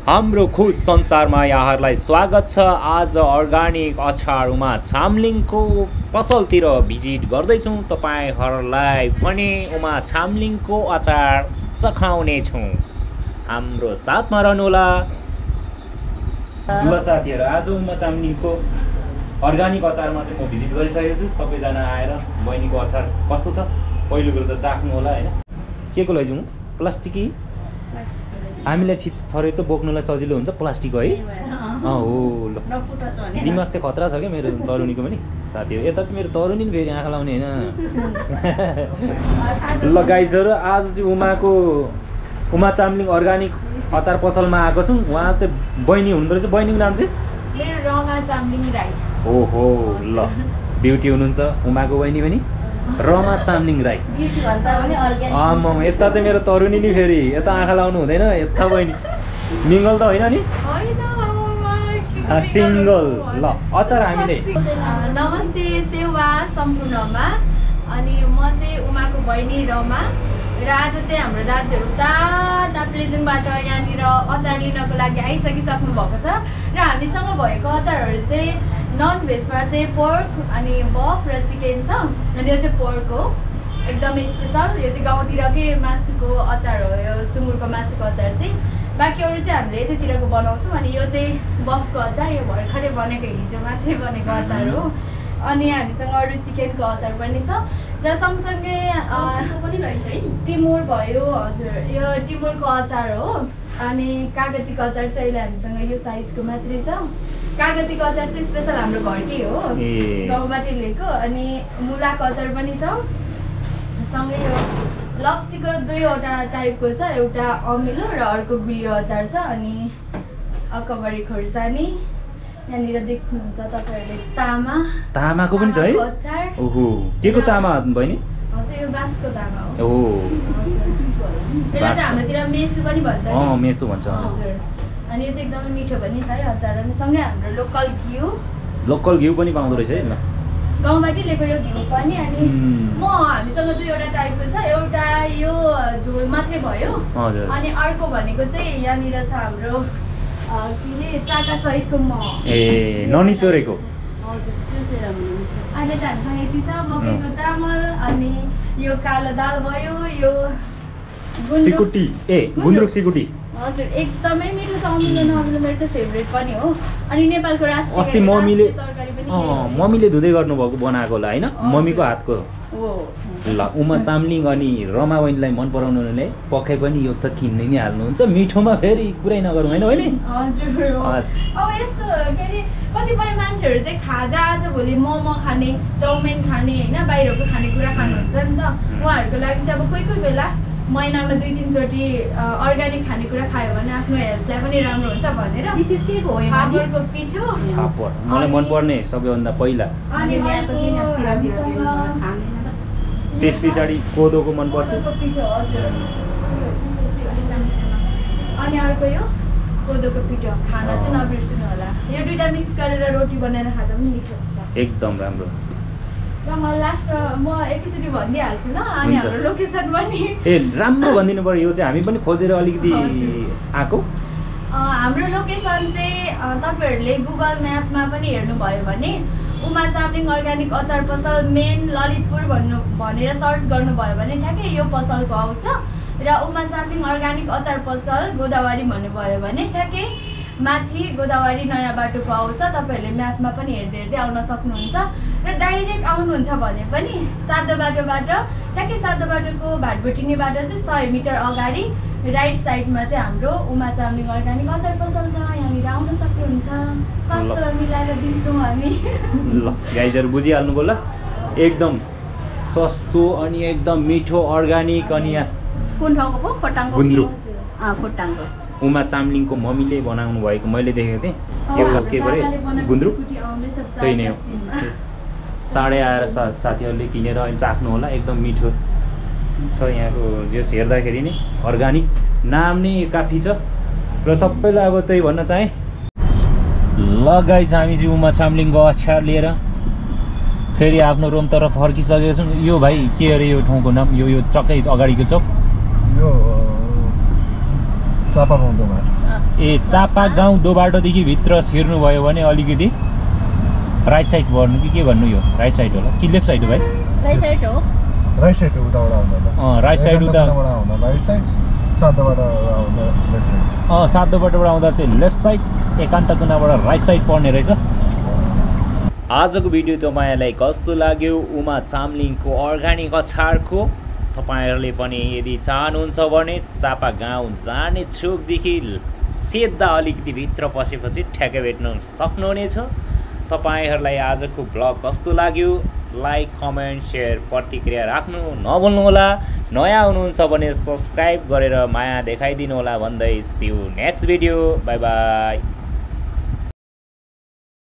हाम्रो खुस संसारमा यहाँहरूलाई स्वागत छ। आज अर्गानिक अचार उमा चामलिङको पसलतिर भिजिट गर्दैछौँ। तपाईहरुलाई पनि उमा चामलिङको अचार चखाउने छौँ। हाम्रो साथमा रहनुहोला। ल साथीहरु, आज उमा चामलिङको अर्गानिक अचारमा चाहिँ म भिजिट गरिसकेको छु। सबैजना आएर बहिनीको अचार कस्तो छ पहिलो कुरो त चाख्नु होला हैन। के को लैजाउँ? प्लास्टिकी हामीलाई छिट छरे त बोक्नलाई सजिलो हुन्छ प्लास्टिक है। हो ल, दिमाग चाहिँ खतरा छ क्या मेरो तरुनीको पनि। साथीहरु यता चाहिँ मेरो तरुनी फेरि आँखा लाउने हैन। ल गाइजहरु, आज चाहिँ उमा चामलिङ अर्गानिक अचार पसलमा आएको छौँ। उहाँ चाहिँ बहिनी हुनुहुँदो रहेछ। बहिनीको नाम चाहिँ मेरो रमा चामलिङ राई। ओहो ल, ब्युटी हुनुहुन्छ उमाको बहिनी पनि रमा चामलिङ राई। आम्म यता चाहिँ मेरो तरुनी नि फेरि यता आँखा लाउनु हुँदैन। यता बहिनी मिङ्गल त होइन नि, सिङ्गल। ल अचार हामीले नमस्ते सेवा सम्पूर्णमा। अनि म चाहिँ उमाको बहिनी रमा र आज चाहिँ हाम्रो दाजुहरू उता ताप्लेजुङबाट यहाँनिर अचार लिनको लागि आइसकिसक्नु भएको छ। र हामीसँग भएको अचारहरू चाहिँ नन भेजमा चाहिँ पोर्क अनि बफ र चिकन छ। अनि यो चाहिँ पोर्क हो, एकदमै स्पेसल। यो चाहिँ गाउँतिरकै मासुको अचार हो, यो सुँगुरको मासुको अचार चाहिँ। बाँकी अरू चाहिँ हामीले यतैतिरको बनाउँछौँ। अनि यो चाहिँ बफको अचार, यो भर्खरै बनेको, हिजो मात्रै बनेको अचार हो। अनि हामीसँग अरू चिकनको अचार पनि छ र सँगसँगै पनि रहेछ है, टिमुर भयो। हजुर, यो टिमुरको अचार हो। अनि कागतीको अचार चाहिँ अहिले हामीसँग यो साइजको मात्रै छ। कागतीको अचार चाहिँ स्पेसल हाम्रो घरकै हो, गाउँबाटै लिएको। अनि मुलाको अचार पनि छ। सँगै यो लप्सीको दुईवटा टाइपको छ, एउटा अमिलो र अर्को गुलियो अचार छ। अनि अकबरी खोर्सानी, यहाँनिर देख्नुहुन्छ तपाईँहरूले तामाको पनि छ है अचार। ओहो, के को तामा बहिनी? हजुर, यो बाँसको तामा हो। ओहो, यसलाई चाहिँ हाम्रोतिर मेसु पनि भन्छ। मेसु भन्छ। हजुर, अनि यो चाहिँ एकदमै मिठो पनि छ है अचार। अनि सँगै हाम्रो लोकल घिउ पनि पाउँदो रहेछ है। ल गाउँबाटै लिएको यो घिउ पनि। अनि हामीसँग दुईवटा टाइपको छ, एउटा यो झोल मात्रै भयो। अनि अर्को भनेको चाहिँ यहाँनिर छ हाम्रो के अरे चाका सहितको ननिचोरेको। हजुर, त्यो चाहिँ राम्रो हुन्छ। अहिले चाहिँ हामीसँग यति छ। मकैको चामल, अनि यो कालो दाल भयो, यो सिकुटी गुन्द्रुक सिकुटी। हजुर, एकदमै मिठो छ। अमिलो नअमिलो मेरो चाहिँ फेभरेट पनि हो। अनि नेपालको राष्ट्रिय अस्ति मम्मीले धुँदै गर्नुभएको बनाएको होला होइन, मम्मीको हातको हो। ल उमा चामलिङ अनि रमा बहिनीलाई मन पराउनुले पक्कै पनि यो त किन्नै नै हाल्नुहुन्छ। मिठोमा फेरि कुरै नगरौँ होइन बहिनी? हजुर, अब यस्तो के अरे कतिपय मान्छेहरू चाहिँ खाजा आजभोलि मोमो खाने, चाउमिन खाने होइन, बाहिरको खानेकुरा खानुहुन्छ नि त। उहाँहरूको लागि चाहिँ अब कोही कोही बेला महिनामा 2-3 चोटि अर्ग्यानिक खानेकुरा खायो भने आफ्नो हेल्थलाई पनि राम्रो हुन्छ भनेर। विशेष के हो? फापरको पिठो। फापर मलाई मनपर्ने सबैभन्दा पहिला। त्यस पछाडि कोदोको मन पर्छ। अनि अर्को यो कोदोको पिठो खाना चाहिँ नबिर्सिनु होला। यो दुईटा मिक्स गरेर रोटी बनाएर खाँदा पनि मिठो हुन्छ, एकदम राम्रो। र म एकैचोटि भनिदिइहाल्छु ल। अनि हाम्रो लोकेसन पनि राम्रो भनिदिनु पर्यो। यो चाहिँ हामी पनि खोजेर अलिकति आएको। हाम्रो लोकेसन चाहिँ तपाईँहरूले गुगल म्यापमा पनि हेर्नुभयो भने उमा चामलिङ अर्ग्यानिक अचार पसल मेन ललितपुर भनेर सर्च गर्नुभयो भने ठ्याक्कै यो पसलको आउँछ। र उमा चामलिङ अर्ग्यानिक अचार पसल गोदावरी भन्नुभयो भने ठ्याक्कै माथि गोदावरी नयाँ बाटोको आउँछ। तपाईँहरूले म्यापमा पनि हेर्दै हेर्दै आउन सक्नुहुन्छ। र डाइरेक्ट आउनुहुन्छ भने पनि सातो बाटोबाट, ठ्याक्कै सातो बाटोको भाटबोटिनीबाट चाहिँ 100 मिटर अगाडि राइट साइडमा चाहिँ हाम्रो उमा चामलिङ अर्ग्यानिक अचार पसल छ। यहाँनिर आउन सक्नुहुन्छ। सस्तो मिलाएर दिन्छौँ हामी। ल गाइजहरु बुझिहाल्नु भयो ल, एकदम सस्तो अनि एकदम मिठो अर्ग्यानिक। अनि कुन ठाउँको पो? खोटाङको गुन्द्रुक। खोटाङको उमा चामलिङको मम्मीले बनाउनु भएको मैले देखेको थिएँ। यो के भरे गुन्द्रुक त्यही नै हो। चाँडै आएर साथीहरूले किनेर अहिले चाख्नु होला। एकदम मिठो छ यहाँको जस हेर्दाखेरि नै अर्ग्यानिक नाम नै काफी छ। र सबैलाई अब त्यही भन्न चाहेँ। ल गाइस, हामी चाहिँ उमा चामलिङको अचार लिएर फेरि आफ्नो रुमतर्फ फर्किसकेको छौँ। यो भाइ के अरे यो ठाउँको नाम? यो टक्कै अगाडिको चोक, यो ए चापा गाउँ दोबाटोदेखि भित्र छिर्नुभयो भने अलिकति राइट साइड बढ्नु के भन्नु यो राइट साइड होला कि लेफ्ट साइड हो भाइ राइट साइड हो राइट साइड उताबाट आउँदा राइट साइड उता राइट साइड सातोबाट आउँदा लेफ्ट साइड सातोबाट आउँदा चाहिँ लेफ्ट साइड एकान्त कुनाबाट राइट साइड पर्ने रहेछ। आजको भिडियो तपाईँहरूलाई कस्तो लाग्यो उमा चामलिङको अर्ग्यानिक अचारको तपाईँहरूले पनि यदि चाहनुहुन्छ भने चापा गाउँ जाने चोकदेखि सिधा अलिकति भित्र पसेपछि ठ्याक्कै भेट्न सक्नुहुनेछ। तपाईँहरूलाई आजको ब्लग कस्तो लाग्यो लाइक कमेन्ट सेयर प्रतिक्रिया राख्नु नभुल्नुहोला। नयाँ हुनुहुन्छ भने सब्सक्राइब गरेर माया देखाइदिनु होला भन्दै see you next video bye by.